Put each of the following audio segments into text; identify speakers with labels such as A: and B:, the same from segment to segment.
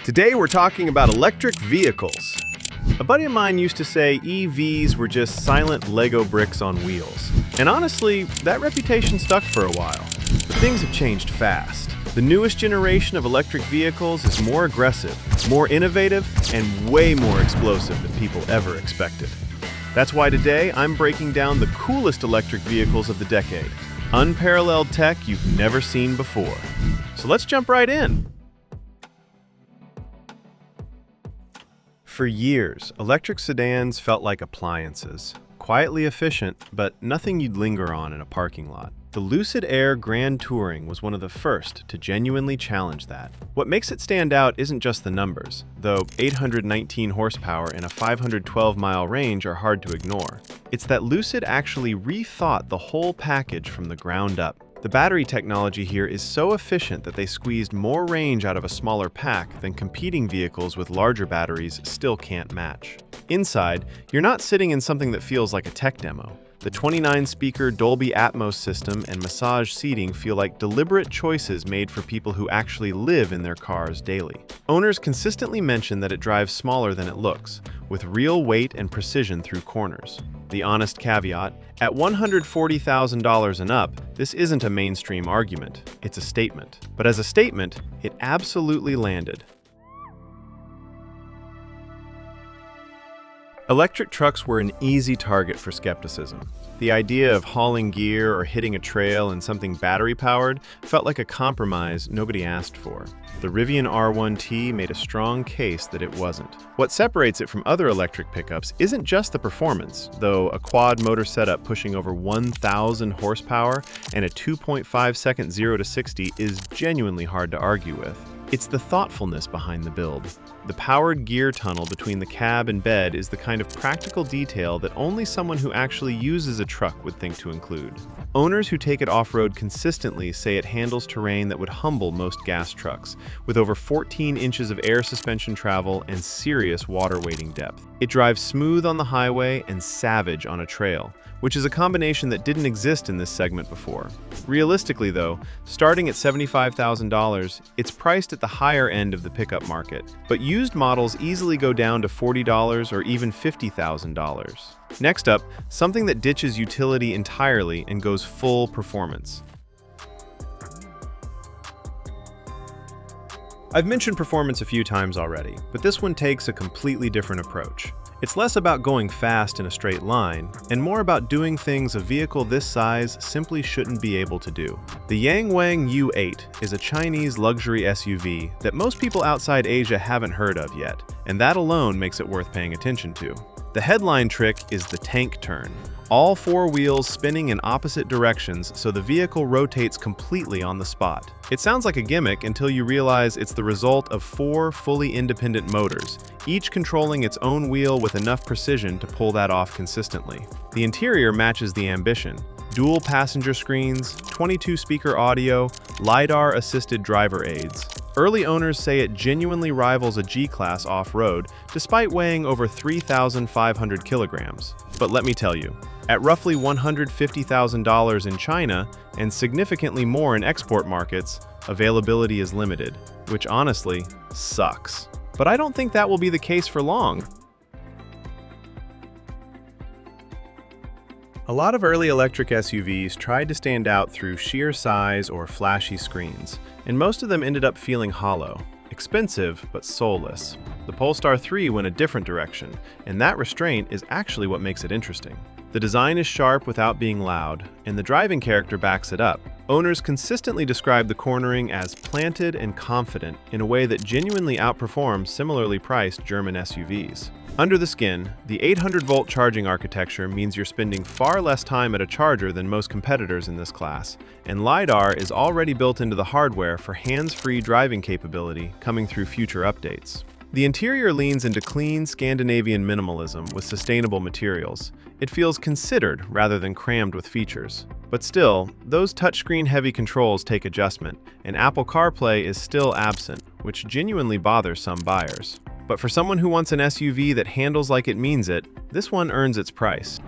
A: Today we're talking about electric vehicles. A buddy of mine used to say EVs were just silent Lego bricks on wheels. And honestly, that reputation stuck for a while. But things have changed fast. The newest generation of electric vehicles is more aggressive, more innovative, and way more explosive than people ever expected. That's why today I'm breaking down the coolest electric vehicles of the decade. Unparalleled tech you've never seen before. So let's jump right in. For years, electric sedans felt like appliances. Quietly efficient, but nothing you'd linger on in a parking lot. The Lucid Air Grand Touring was one of the first to genuinely challenge that. What makes it stand out isn't just the numbers, though 819 horsepower and a 512-mile range are hard to ignore. It's that Lucid actually rethought the whole package from the ground up. The battery technology here is so efficient that they squeezed more range out of a smaller pack than competing vehicles with larger batteries still can't match. Inside, you're not sitting in something that feels like a tech demo. The 29-speaker Dolby Atmos system and massage seating feel like deliberate choices made for people who actually live in their cars daily. Owners consistently mention that it drives smaller than it looks, with real weight and precision through corners. The honest caveat, at $140,000 and up, this isn't a mainstream argument, it's a statement. But as a statement, it absolutely landed. Electric trucks were an easy target for skepticism. The idea of hauling gear or hitting a trail in something battery-powered felt like a compromise nobody asked for. The Rivian R1T made a strong case that it wasn't. What separates it from other electric pickups isn't just the performance, though a quad motor setup pushing over 1,000 horsepower and a 2.5-second 0 to 60 is genuinely hard to argue with. It's the thoughtfulness behind the build. The powered gear tunnel between the cab and bed is the kind of practical detail that only someone who actually uses a truck would think to include. Owners who take it off-road consistently say it handles terrain that would humble most gas trucks, with over 14 inches of air suspension travel and serious water wading depth. It drives smooth on the highway and savage on a trail, which is a combination that didn't exist in this segment before. Realistically though, starting at $75,000, it's priced at the higher end of the pickup market, but used models easily go down to $40 or even $50,000. Next up, something that ditches utility entirely and goes full performance. I've mentioned performance a few times already, but this one takes a completely different approach. It's less about going fast in a straight line, and more about doing things a vehicle this size simply shouldn't be able to do. The Yangwang U8 is a Chinese luxury SUV that most people outside Asia haven't heard of yet, and that alone makes it worth paying attention to. The headline trick is the tank turn. All four wheels spinning in opposite directions so the vehicle rotates completely on the spot. It sounds like a gimmick until you realize it's the result of four fully independent motors, each controlling its own wheel with enough precision to pull that off consistently. The interior matches the ambition. Dual passenger screens, 22-speaker audio, LiDAR-assisted driver aids. Early owners say it genuinely rivals a G-Class off-road, despite weighing over 3,500 kilograms. But let me tell you, at roughly $150,000 in China and significantly more in export markets, availability is limited, which honestly sucks. But I don't think that will be the case for long. A lot of early electric SUVs tried to stand out through sheer size or flashy screens, and most of them ended up feeling hollow, expensive but soulless. The Polestar 3 went a different direction, and that restraint is actually what makes it interesting. The design is sharp without being loud, and the driving character backs it up. Owners consistently describe the cornering as planted and confident in a way that genuinely outperforms similarly priced German SUVs. Under the skin, the 800-volt charging architecture means you're spending far less time at a charger than most competitors in this class, and LiDAR is already built into the hardware for hands-free driving capability coming through future updates. The interior leans into clean Scandinavian minimalism with sustainable materials. It feels considered rather than crammed with features. But still, those touchscreen-heavy controls take adjustment, and Apple CarPlay is still absent, which genuinely bothers some buyers. But for someone who wants an SUV that handles like it means it, this one earns its price.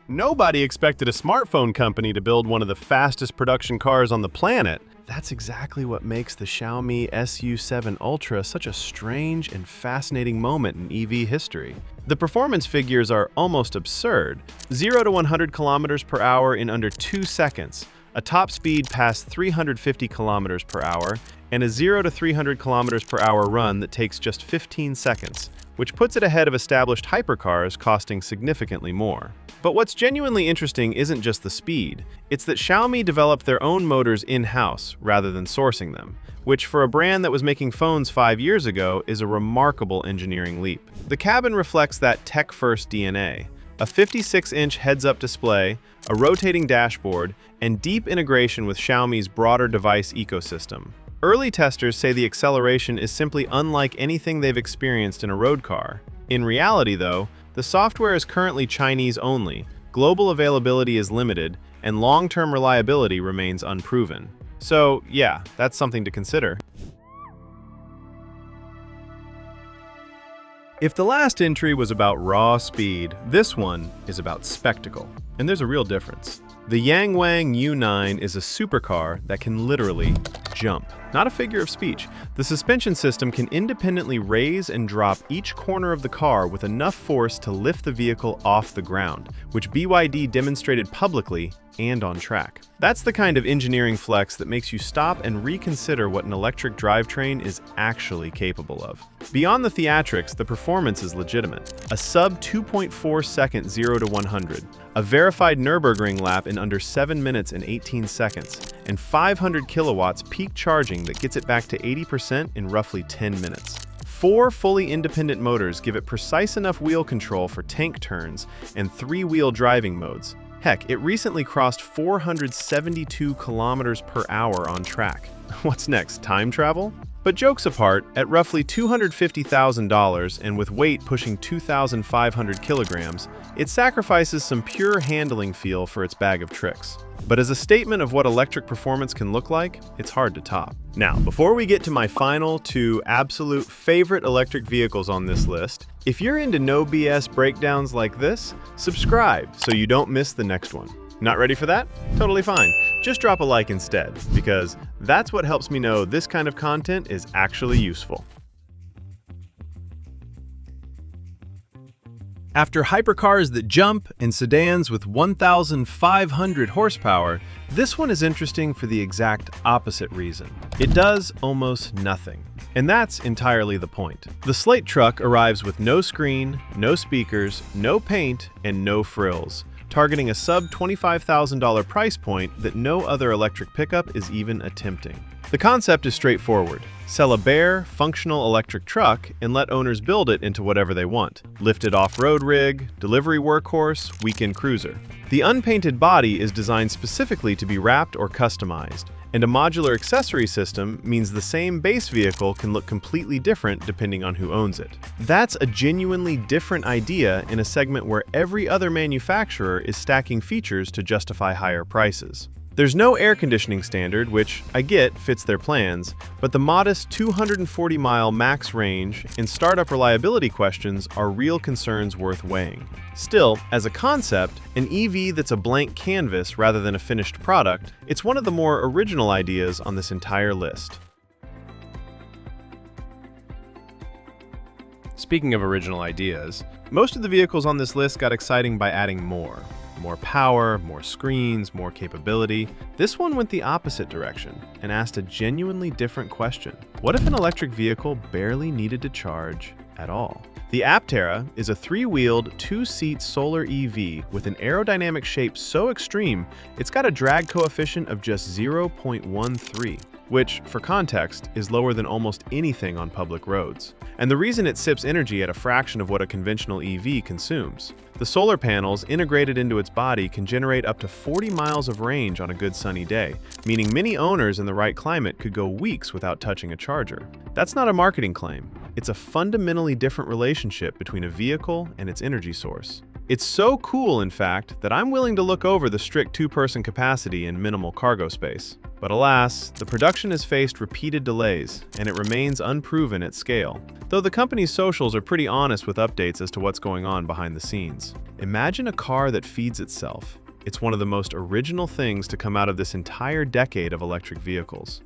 A: Nobody expected a smartphone company to build one of the fastest production cars on the planet. that's exactly what makes the Xiaomi SU7 Ultra such a strange and fascinating moment in EV history. The performance figures are almost absurd. 0 to 100 kilometers per hour in under 2 seconds, a top speed past 350 kilometers per hour, and a 0 to 300 kilometers per hour run that takes just 15 seconds, which puts it ahead of established hypercars costing significantly more. But what's genuinely interesting isn't just the speed, it's that Xiaomi developed their own motors in-house rather than sourcing them, which for a brand that was making phones 5 years ago is a remarkable engineering leap. The cabin reflects that tech-first DNA. A 56-inch heads-up display, a rotating dashboard, and deep integration with Xiaomi's broader device ecosystem. Early testers say the acceleration is simply unlike anything they've experienced in a road car. In reality, though, the software is currently Chinese only, global availability is limited, and long-term reliability remains unproven. So, yeah, that's something to consider. If the last entry was about raw speed, this one is about spectacle. And there's a real difference. The Yangwang U9 is a supercar that can literally jump. Not a figure of speech. The suspension system can independently raise and drop each corner of the car with enough force to lift the vehicle off the ground, which BYD demonstrated publicly and on track. That's the kind of engineering flex that makes you stop and reconsider what an electric drivetrain is actually capable of. Beyond the theatrics, the performance is legitimate. A sub 2.4 second 0 to 100, a verified Nürburgring lap in under 7 minutes and 18 seconds, and 500 kilowatts peak charging that gets it back to 80% in roughly 10 minutes. 4 fully independent motors give it precise enough wheel control for tank turns and 3-wheel driving modes. Heck, it recently crossed 472 kilometers per hour on track. What's next, time travel? But jokes apart, at roughly $250,000 and with weight pushing 2,500 kilograms, it sacrifices some pure handling feel for its bag of tricks. But as a statement of what electric performance can look like, it's hard to top. Now, before we get to my final 2 absolute favorite electric vehicles on this list, if you're into no BS breakdowns like this, subscribe so you don't miss the next one. Not ready for that? Totally fine. Just drop a like instead, because that's what helps me know this kind of content is actually useful. After hypercars that jump and sedans with 1,500 horsepower, this one is interesting for the exact opposite reason. It does almost nothing. And that's entirely the point. The Slate Truck arrives with no screen, no speakers, no paint, and no frills, targeting a sub $25,000 price point that no other electric pickup is even attempting. The concept is straightforward. Sell a bare, functional electric truck and let owners build it into whatever they want. Lifted off-road rig, delivery workhorse, weekend cruiser. The unpainted body is designed specifically to be wrapped or customized, and a modular accessory system means the same base vehicle can look completely different depending on who owns it. That's a genuinely different idea in a segment where every other manufacturer is stacking features to justify higher prices. There's no air conditioning standard, which, I get, fits their plans, but the modest 240-mile max range and startup reliability questions are real concerns worth weighing. Still, as a concept, an EV that's a blank canvas rather than a finished product, it's one of the more original ideas on this entire list. Speaking of original ideas, most of the vehicles on this list got exciting by adding more. More power, more screens, more capability. This one went the opposite direction and asked a genuinely different question. What if an electric vehicle barely needed to charge at all? The Aptera is a 3-wheeled, 2-seat solar EV with an aerodynamic shape so extreme, it's got a drag coefficient of just 0.13. which, for context, is lower than almost anything on public roads. And the reason it sips energy at a fraction of what a conventional EV consumes. The solar panels integrated into its body can generate up to 40 miles of range on a good sunny day, meaning many owners in the right climate could go weeks without touching a charger. That's not a marketing claim. It's a fundamentally different relationship between a vehicle and its energy source. It's so cool, in fact, that I'm willing to look over the strict 2-person capacity and minimal cargo space. But alas, the production has faced repeated delays, and it remains unproven at scale, though the company's socials are pretty honest with updates as to what's going on behind the scenes. Imagine a car that feeds itself. It's one of the most original things to come out of this entire decade of electric vehicles.